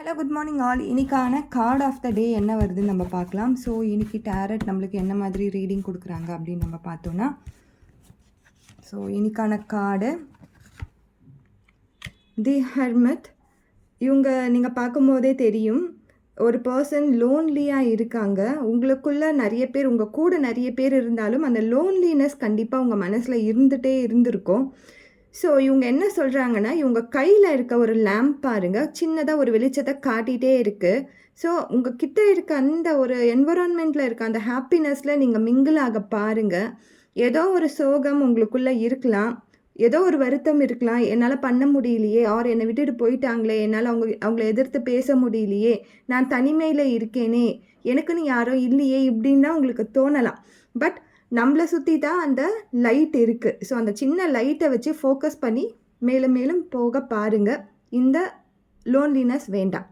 Hello good morning all. இன்னைக்கான card of the டே என்ன வருதுன்னு நம்ம பார்க்கலாம். ஸோ இன்னைக்கு டேரட் நம்மளுக்கு என்ன மாதிரி ரீடிங் கொடுக்குறாங்க அப்படின்னு நம்ம பார்த்தோன்னா, ஸோ இன்னைக்கான கார்டு தி ஹெர்மிட். இவங்க நீங்கள் பார்க்கும்போதே தெரியும், ஒரு பர்சன் லோன்லியாக இருக்காங்க. உங்களுக்குள்ள நிறைய பேர், உங்கள் கூட நிறைய பேர் இருந்தாலும் அந்த லோன்லினஸ் கண்டிப்பாக உங்கள் மனசில் இருந்திருக்கும். ஸோ இவங்க என்ன சொல்கிறாங்கன்னா, இவங்க கையில் இருக்க ஒரு லேம்ப் பாருங்கள், சின்னதாக ஒரு வெளிச்சத்தை காட்டிகிட்டே இருக்குது. ஸோ உங்கள் கிட்ட இருக்க அந்த ஒரு என்வரான்மெண்ட்டில் இருக்க அந்த ஹாப்பினஸில் நீங்கள் மிங்கிள் ஆக பாருங்கள். ஏதோ ஒரு சோகம் உங்களுக்குள்ளே இருக்கலாம், ஏதோ ஒரு வருத்தம் இருக்கலாம், என்னால் பண்ண முடியலையே, ஆர் என்னை விட்டுட்டு போயிட்டாங்களே, என்னால் அவங்கள எதிர்த்து பேச முடியலையே, நான் தனிமையில் இருக்கேனே, எனக்குன்னு யாரோ இல்லையே, இப்படின்னு தான் உங்களுக்கு தோணலாம். பட் நம்மளை சுற்றி தான் அந்த லைட் இருக்குது. ஸோ அந்த சின்ன லைட்டை வச்சு ஃபோக்கஸ் பண்ணி மேலும் மேலும் போக பாருங்கள். இந்த லோன்லினஸ் வேண்டாம்.